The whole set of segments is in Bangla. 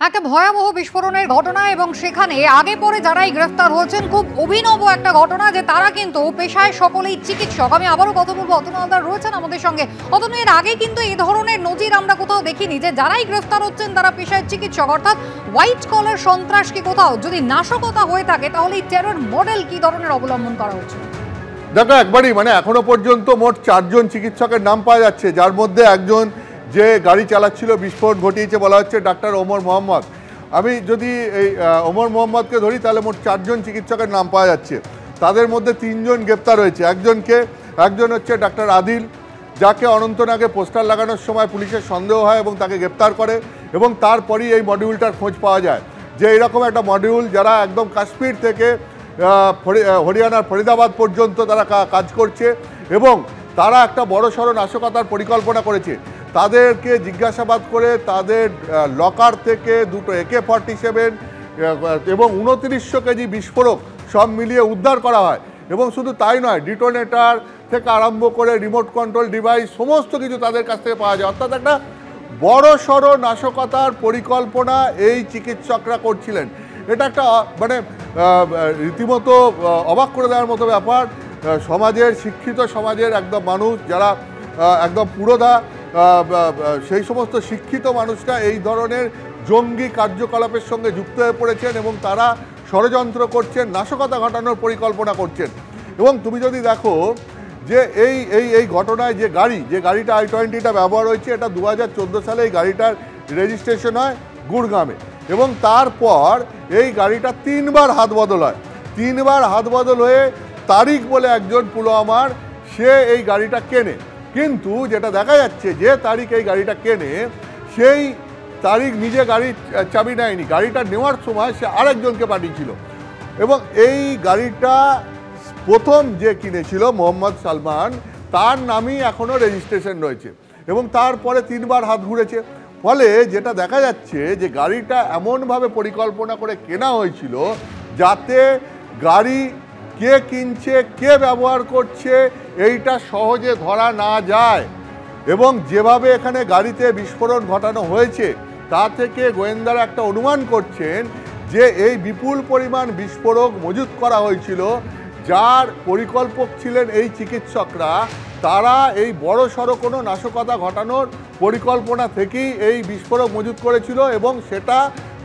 একটা ভয়াবহ বিস্ফোরণের ঘটনা এবং সেখানে আগে পরে যারাই গ্রেফতার হয়েছেন খুব অভিনব একটা ঘটনা যে তারা কিন্তু পেশায় সকলেই চিকিৎসক। আমি আবারও কথা বলবো, অতনু হালদার রয়েছেন আমাদের সঙ্গে। অতনু, এর আগে কিন্তু এই ধরনের নজির আমরা কোথাও দেখিনি যে যারাই গ্রেফতার হচ্ছেন তারা পেশায় চিকিৎসক, অর্থাৎ হোয়াইট কলার সন্ত্রাস কি কোথাও যদি নাশকতা হয়ে থাকে তাহলে এই টেরর মডেল কি ধরনের অবলম্বন করা হচ্ছে? দেখো, একবারই এখনো পর্যন্ত মোট 4 জন চিকিৎসকের নাম পাওয়া যাচ্ছে, যার মধ্যে একজন যে গাড়ি চালাচ্ছিল বিস্ফোরণ ঘটিয়েছে বলা হচ্ছে ডাক্তার ওমর মোহাম্মদ। আমি যদি এই ওমর মোহাম্মদকে ধরি তাহলে মোট 4 জন চিকিৎসকের নাম পাওয়া যাচ্ছে। তাদের মধ্যে 3 জন গ্রেপ্তার হয়েছে। একজন হচ্ছে ডাক্তার আদিল, যাকে অনন্তনাগে পোস্টার লাগানোর সময় পুলিশের সন্দেহ হয় এবং তাকে গ্রেপ্তার করে, এবং তারপরই এই মডিউলটার খোঁজ পাওয়া যায় যে এইরকম একটা মডিউল যারা একদম কাশ্মীর থেকে হরিয়ানার ফরিদাবাদ পর্যন্ত তারা কাজ করছে এবং তারা একটা বড়সড় নাশকতার পরিকল্পনা করেছে। তাদেরকে জিজ্ঞাসাবাদ করে তাদের লকার থেকে 2টো AK-47 এবং 2900 কেজি বিস্ফোরক সব মিলিয়ে উদ্ধার করা হয়। এবং শুধু তাই নয়, ডিটোনেটার থেকে আরম্ভ করে রিমোট কন্ট্রোল ডিভাইস সমস্ত কিছু তাদের কাছ থেকে পাওয়া যায়। অর্থাৎ একটা বড়সড় নাশকতার পরিকল্পনা এই চিকিৎসকরা করছিলেন। এটা একটা রীতিমতো অবাক করে দেওয়ার মতো ব্যাপার। শিক্ষিত সমাজের একদম মানুষ যারা একদম পুরোধা, সেই সমস্ত শিক্ষিত মানুষরা এই ধরনের জঙ্গি কার্যকলাপের সঙ্গে যুক্ত হয়ে পড়েছেন এবং তারা ষড়যন্ত্র করছেন, নাশকতা ঘটানোর পরিকল্পনা করছেন। এবং তুমি যদি দেখো যে এই ঘটনায় যে গাড়িটা i20টা ব্যবহার হয়েছে, এটা 2014 সালে এই গাড়িটার রেজিস্ট্রেশন হয় গুড়গামে, এবং তারপর এই গাড়িটা 3বার হাত বদল হয়। 3বার হাত বদল হয়ে তারিক বলে একজন পুলওয়ামার, সে এই গাড়িটা কেনে। কিন্তু যেটা দেখা যাচ্ছে, যে তারিক এই গাড়িটা কেনে সেই তারিক নিজে গাড়ির চাবি নেয়নি, গাড়িটা নেওয়ার সময় সে আরেকজনকে পাঠিয়েছিল। এবং এই গাড়িটা প্রথম যে কিনেছিল মোহাম্মদ সালমান, তার নামই এখনও রেজিস্ট্রেশন রয়েছে এবং তারপরে 3বার হাত ঘুরেছে। ফলে যেটা দেখা যাচ্ছে যে গাড়িটা এমনভাবে পরিকল্পনা করে কেনা হয়েছিল যাতে গাড়ি কে কিনছে, কে ব্যবহার করছে এইটা সহজে ধরা না যায়। এবং যেভাবে এখানে গাড়িতে বিস্ফোরণ ঘটানো হয়েছে তা থেকে গোয়েন্দারা একটা অনুমান করছেন যে এই বিপুল পরিমাণ বিস্ফোরক মজুত করা হয়েছিল, যার পরিকল্পক ছিলেন এই চিকিৎসকরা। তারা এই বড় সড়ো কোনো নাশকতা ঘটানোর পরিকল্পনা থেকেই এই বিস্ফোরক মজুত করেছিল এবং সেটা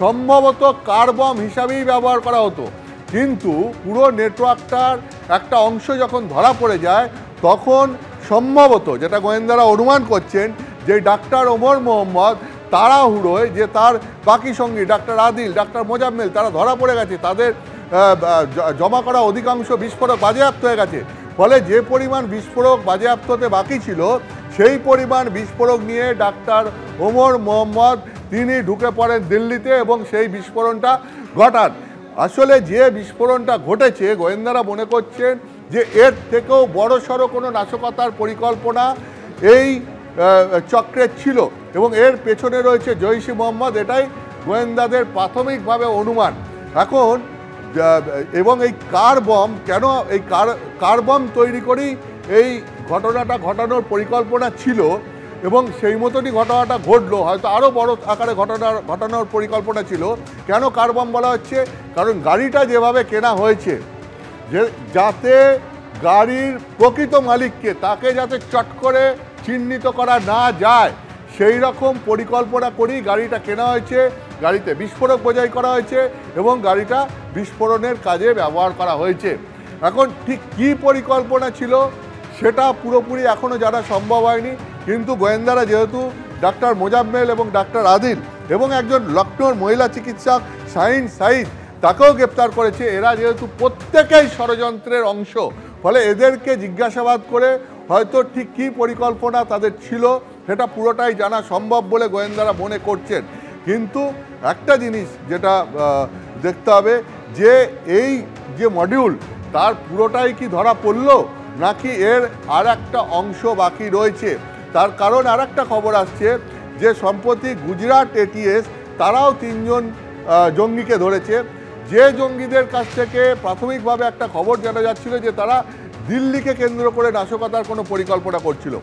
সম্ভবত কার বম হিসাবেই ব্যবহার করা হতো। কিন্তু পুরো নেটওয়ার্কটার একটা অংশ যখন ধরা পড়ে যায়, তখন সম্ভবত যেটা গোয়েন্দারা অনুমান করছেন যে ডাক্তার ওমর মোহাম্মদ তাড়াহুড়োয়, যে তার বাকি সঙ্গী ডাক্তার আদিল, ডাক্তার মোজাম্মেল, তারা ধরা পড়ে গেছে, তাদের জমা করা অধিকাংশ বিস্ফোরক বাজেয়াপ্ত হয়ে গেছে। ফলে যে পরিমাণ বিস্ফোরক বাজেয়াপ্ত হতে বাকি ছিল, সেই পরিমাণ বিস্ফোরক নিয়ে ডাক্তার ওমর মোহাম্মদ তিনি ঢুকে পড়েন দিল্লিতে এবং সেই বিস্ফোরণটা ঘটান। আসলে যে বিস্ফোরণটা ঘটেছে, গোয়েন্দারা মনে করছেন যে এর থেকেও বড়সড় কোনো নাশকতার পরিকল্পনা এই চক্রের ছিল এবং এর পেছনে রয়েছে জৈশ-ই মোহাম্মদ, এটাই গোয়েন্দাদের প্রাথমিকভাবে অনুমান। এখন এবং এই কার বম, কেন এই কার বম তৈরি করেই এই ঘটনাটা ঘটানোর পরিকল্পনা ছিল এবং সেই মতনই ঘটনাটা ঘটলো, হয়তো আরও বড় আকারে ঘটানোর পরিকল্পনা ছিল। কেন কার বম বলা হচ্ছে? কারণ গাড়িটা যেভাবে কেনা হয়েছে, যাতে গাড়ির প্রকৃত মালিককে, তাকে যাতে চট করে চিহ্নিত করা না যায়, সেই রকম পরিকল্পনা করেই গাড়িটা কেনা হয়েছে। গাড়িতে বিস্ফোরক বোঝাই করা হয়েছে এবং গাড়িটা বিস্ফোরণের কাজে ব্যবহার করা হয়েছে। এখন ঠিক কী পরিকল্পনা ছিল সেটা পুরোপুরি এখনও জানা সম্ভব হয়নি, কিন্তু গোয়েন্দারা যেহেতু ডাক্তার মোজাম্মেল এবং ডাক্তার আদিল এবং একজন লখনৌর মহিলা চিকিৎসক শাহিন সাইদ, তাকেও গ্রেপ্তার করেছে, এরা যেহেতু প্রত্যেকেই ষড়যন্ত্রের অংশ, ফলে এদেরকে জিজ্ঞাসাবাদ করে হয়তো ঠিক কী পরিকল্পনা তাদের ছিল সেটা পুরোটাই জানা সম্ভব বলে গোয়েন্দারা মনে করছেন। কিন্তু একটা জিনিস যেটা দেখতে হবে যে এই যে মডিউল, তার পুরোটাই কি ধরা পড়ল নাকি এর আর একটা অংশ বাকি রয়েছে। তার কারণ আর একটা খবর আসছে যে সম্প্রতি গুজরাট ATS তারাও 3 জন জঙ্গিকে ধরেছে, যে জঙ্গিদের কাছ থেকে প্রাথমিকভাবে একটা খবর জানা যাচ্ছিল যে তারা দিল্লিকে কেন্দ্র করে নাশকতার কোনো পরিকল্পনা করছিল।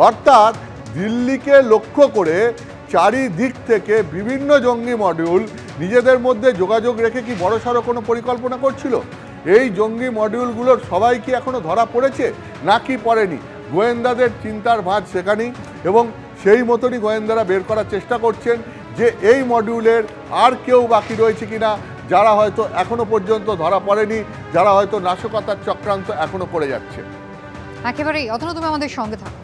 অর্থাৎ দিল্লিকে লক্ষ্য করে চারিদিক থেকে বিভিন্ন জঙ্গি মডিউল নিজেদের মধ্যে যোগাযোগ রেখে কি বড়সড় কোনো পরিকল্পনা করছিল? এই জঙ্গি মডিউলগুলোর সবাই কি এখনো ধরা পড়েছে নাকি পড়েনি? গোয়েন্দাদের চিন্তার ভাঁজ সেখানেই, এবং সেই মতনই গোয়েন্দারা বের করার চেষ্টা করছেন যে এই মডিউলের আর কেউ বাকি রয়েছে কিনা, যারা হয়তো এখনো পর্যন্ত ধরা পড়েনি, যারা হয়তো নাশকতার চক্রান্ত এখনো করে যাচ্ছে। একেবারেই অতনু, তুমি আমাদের সঙ্গে থাকো।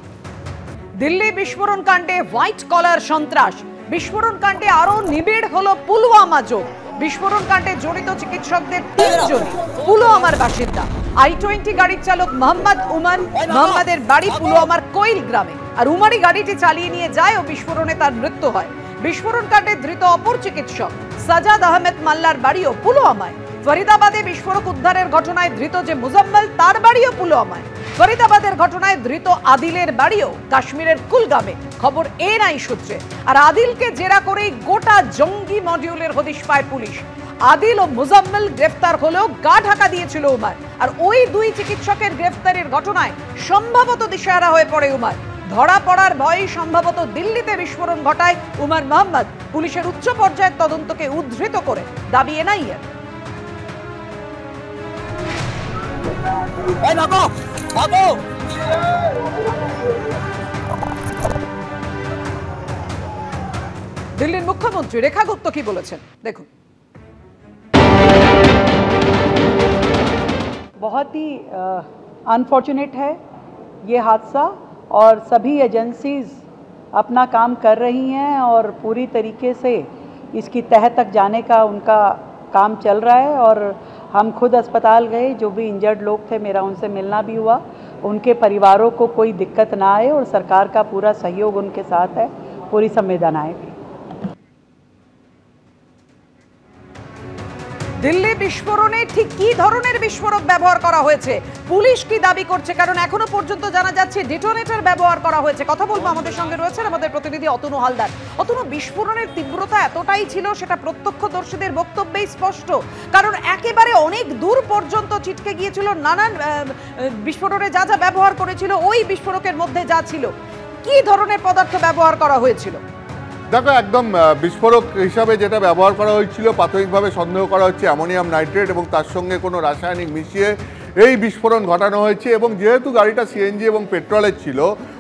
দিল্লি বিস্ফোরণ কাণ্ডে হোয়াইট কলার সন্ত্রাস, বিস্ফোরণ কাণ্ডে আরো নিবিড় হলো পুলওয়ামা যোগ। বিস্ফোরণ কাণ্ডে জড়িত চিকিৎসকদের 3 জনই পুলওয়ামার বাসিন্দা। i20 গাড়ির চালক মোহাম্মদ উমর, মোহাম্মদের বাড়ি পুলওয়ামার কোইল গ্রামে, আর উমারই গাড়িটি চালিয়ে নিয়ে যায় ও বিস্ফোরণে তার মৃত্যু হয়। বিস্ফোরণ কাণ্ডে ধৃত অপর চিকিৎসক সাজাদ আহমেদ মাল্লার বাড়িও পুলওয়ামায়। ফরিদাবাদে বিস্ফোরক উদ্ধারের ঘটনায় ধৃত যে মুজাম্মেল, তার বাড়িও পুলওয়ামায়। ফরিদাবাদের ঘটনায় ধৃত আদিলের বাড়িও কাশ্মীরের কুলগামে, খবর এনআই সূত্রে। আর আদিলকে জেরা করেই গোটা জঙ্গি মডিউলের হদিশ পায় পুলিশ। আদিল ও মুজাম্মেল গ্রেফতার হলেও গা ঢাকা দিয়েছিল উমার, আর ওই 2 চিকিৎসকের গ্রেফতারের ঘটনায় সম্ভবত দিশেহারা হয়ে পড়ে উমার। ধরা পড়ার ভয়ে সম্ভবত দিল্লিতে বিস্ফোরণ ঘটায় উমর মোহাম্মদ। পুলিশের উচ্চ পর্যায়ের তদন্তকে উদ্ধৃত করে দাবি এনআইএর। দিল্লির মুখ্যমন্ত্রী রেখা গুপ্ত কি বলেছেন দেখুন। बहुत ही अनफॉर्चुनेट है ये हादसा, और सभी एजेंसीज अपना काम कर रही हैं और पूरी तरीके से इसकी तह तक जाने का उनका काम चल रहा है। और हम खुद अस्पताल गए, जो भी इंजर्ड लोग थे मेरा उनसे मिलना भी हुआ, उनके परिवारों को कोई दिक्कत ना आए और सरकार का पूरा सहयोग उनके साथ है, पूरी संवेदनाएं भी। দিল্লি বিস্ফোরণে ঠিক কি ধরনের বিস্ফোরক ব্যবহার করা হয়েছে পুলিশ কি দাবি করছে, কারণ এখনো পর্যন্ত জানা যাচ্ছে ডেটোনেটর ব্যবহার করা হয়েছে। কথা বলবো, আমাদের সঙ্গে রয়েছেন আমাদের প্রতিনিধি অতনু হালদার। অতনু, বিস্ফোরণের তীব্রতা এতটাই ছিল সেটা প্রত্যক্ষদর্শীদের বক্তব্যেই স্পষ্ট, কারণ একেবারে অনেক দূর পর্যন্ত ছিটকে গিয়েছিল। নানান বিস্ফোরণে যা যা ব্যবহার করেছিল ওই বিস্ফোরকের মধ্যে যা ছিল, কি ধরনের পদার্থ ব্যবহার করা হয়েছিল? দেখো, একদম বিস্ফোরক হিসাবে যেটা ব্যবহার করা হয়েছিল, প্রাথমিকভাবে সন্দেহ করা হচ্ছে অ্যামোনিয়াম নাইট্রেট, এবং তার সঙ্গে কোনো রাসায়নিক মিশিয়ে এই বিস্ফোরণ ঘটানো হয়েছে। এবং যেহেতু গাড়িটা সিএনজি এবং পেট্রোলের ছিল,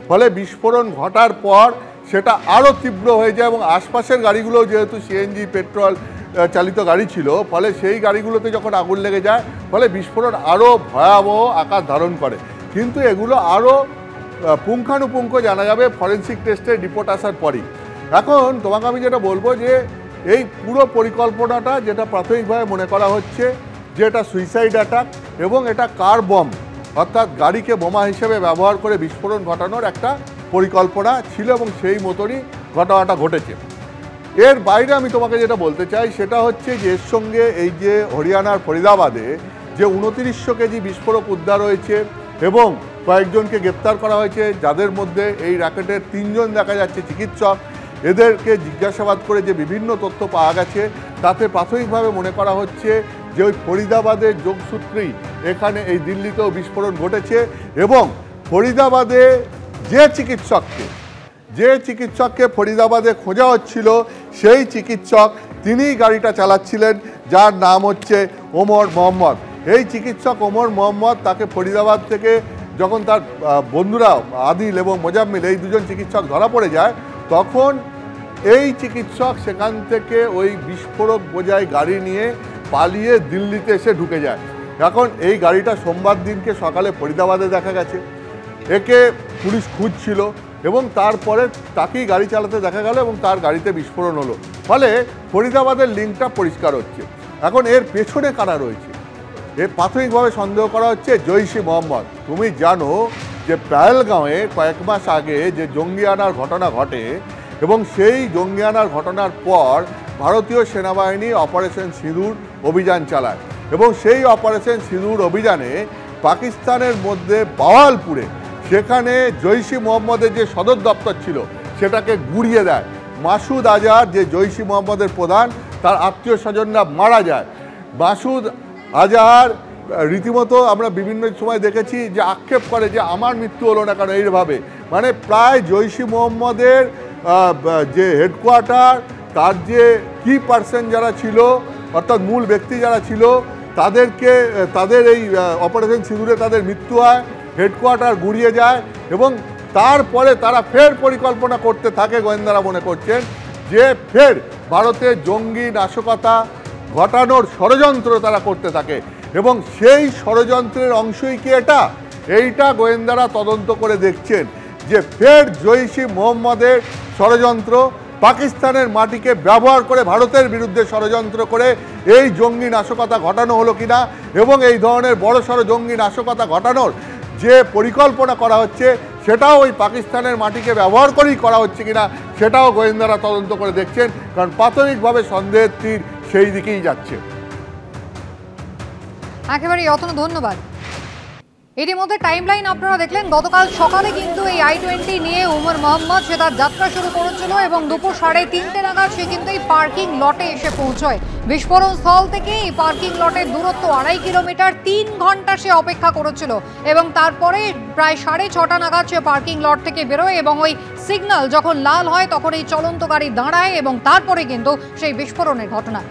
ফলে বিস্ফোরণ ঘটার পর সেটা আরও তীব্র হয়ে যায়, এবং আশপাশের গাড়িগুলোও যেহেতু সিএনজি পেট্রোল চালিত গাড়ি ছিল, ফলে সেই গাড়িগুলোতে যখন আগুন লেগে যায়, ফলে বিস্ফোরণ আরও ভয়াবহ আকার ধারণ করে। কিন্তু এগুলো আরও পুঙ্খানুপুঙ্খ জানা যাবে ফরেন্সিক টেস্টের রিপোর্ট আসার পরই। এখন তোমাকে আমি যেটা বলবো যে এই পুরো পরিকল্পনাটা যেটা প্রাথমিকভাবে মনে করা হচ্ছে যে এটা সুইসাইড অ্যাটাক, এবং এটা কার বম, অর্থাৎ গাড়িকে বোমা হিসেবে ব্যবহার করে বিস্ফোরণ ঘটানোর একটা পরিকল্পনা ছিল, এবং সেই মতনই ঘটনাটা ঘটেছে। এর বাইরে আমি তোমাকে যেটা বলতে চাই সেটা হচ্ছে যে এর সঙ্গে এই যে হরিয়ানার ফরিদাবাদে যে 2900 কেজি বিস্ফোরক উদ্ধার হয়েছে এবং কয়েকজনকে গ্রেপ্তার করা হয়েছে, যাদের মধ্যে এই র্যাকেটের 3 জন দেখা যাচ্ছে চিকিৎসক। এদেরকে জিজ্ঞাসাবাদ করে যে বিভিন্ন তথ্য পাওয়া গেছে, তাতে প্রাথমিকভাবে মনে করা হচ্ছে যে ওই ফরিদাবাদের যোগসূত্রেই এখানে এই দিল্লিতেও বিস্ফোরণ ঘটেছে। এবং ফরিদাবাদে যে চিকিৎসককে ফরিদাবাদে খোঁজা হচ্ছিল, সেই চিকিৎসক তিনিই গাড়িটা চালাচ্ছিলেন, যার নাম হচ্ছে ওমর মোহাম্মদ। এই চিকিৎসক ওমর মোহাম্মদ, তাকে ফরিদাবাদ থেকে যখন তার বন্ধুরা আদিল এবং মোজাম্মিল এই 2জন চিকিৎসক ধরা পড়ে যায়, তখন এই চিকিৎসক সেখান থেকে ওই বিস্ফোরক বোঝাই গাড়ি নিয়ে পালিয়ে দিল্লিতে এসে ঢুকে যায়। এখন এই গাড়িটা সোমবার দিনকে সকালে ফরিদাবাদে দেখা গেছে, একে পুলিশ খুঁজছিল, এবং তারপরে তাকেই গাড়ি চালাতে দেখা গেল এবং তার গাড়িতে বিস্ফোরণ হলো। ফলে ফরিদাবাদের লিঙ্কটা পরিষ্কার হচ্ছে। এখন এর পেছনে কারা রয়েছে, এর প্রাথমিকভাবে সন্দেহ করা হচ্ছে জৈশি মোহাম্মদ। তুমি জানো যে পেহেলগাঁওয়ে কয়েক মাস আগে যে জঙ্গিয়ানার ঘটনা ঘটে, এবং সেই জঙ্গিয়ানার ঘটনার পর ভারতীয় সেনাবাহিনী অপারেশন সিঁদুর অভিযান চালায়, এবং সেই অপারেশন সিঁদুর অভিযানে পাকিস্তানের মধ্যে বাওয়ালপুরে সেখানে জৈশি মোহাম্মদের যে সদর দপ্তর ছিল সেটাকে গুড়িয়ে দেয়। মাসুদ আজহার, যে জৈশি মোহাম্মদের প্রধান, তার আত্মীয় স্বজনরা মারা যায়। মাসুদ আজহার রীতিমতো আমরা বিভিন্ন সময় দেখেছি যে আক্ষেপ করে যে আমার মৃত্যু হলো না কেন এইভাবে, মানে প্রায় জৈশি মোহাম্মদের যে হেডকোয়ার্টার, তার যে কি পার্সন যারা ছিল, অর্থাৎ মূল ব্যক্তি যারা ছিল, তাদের এই অপারেশন সিঁদুরে তাদের মৃত্যু হয়, হেডকোয়ার্টার গুড়িয়ে যায় এবং তারপরে তারা ফের পরিকল্পনা করতে থাকে। গোয়েন্দারা মনে করছেন যে ফের ভারতে জঙ্গি নাশকতা ঘটানোর ষড়যন্ত্র তারা করতে থাকে এবং সেই ষড়যন্ত্রের অংশই কি এইটা গোয়েন্দারা তদন্ত করে দেখছেন যে ফের জৈশ-ই মোহাম্মদের ষড়যন্ত্র, পাকিস্তানের মাটিকে ব্যবহার করে ভারতের বিরুদ্ধে ষড়যন্ত্র করে এই জঙ্গি নাশকতা ঘটানো হলো কিনা এবং এই ধরনের বড়সড় জঙ্গি নাশকতা ঘটানোর যে পরিকল্পনা করা হচ্ছে সেটাও ওই পাকিস্তানের মাটিকে ব্যবহার করেই করা হচ্ছে কিনা সেটাও গোয়েন্দারা তদন্ত করে দেখছেন, কারণ প্রাথমিকভাবে সন্দেহের তীর সেই দিকেই যাচ্ছে। একেবারেই অতনু, ধন্যবাদ। এরই মধ্যে টাইমলাইন আপনারা দেখলেন, গতকাল সকালে কিন্তু এই i20 নিয়ে উমর মোহাম্মদ সে তার যাত্রা শুরু করেছিল এবং দুপুর 3:30 নাগাদ সে কিন্তু এই পার্কিং লটে এসে পৌঁছয়। বিস্ফোরণ স্থল থেকে এই পার্কিং লটের দূরত্ব 2.5 কিলোমিটার। 3 ঘন্টা সে অপেক্ষা করেছিল এবং তারপরে প্রায় 6:30 নাগাদ সে পার্কিং লট থেকে বেরোয় এবং ওই সিগন্যাল যখন লাল হয় তখন এই চলন্ত গাড়ি দাঁড়ায় এবং তারপরে কিন্তু সেই বিস্ফোরণের ঘটনা।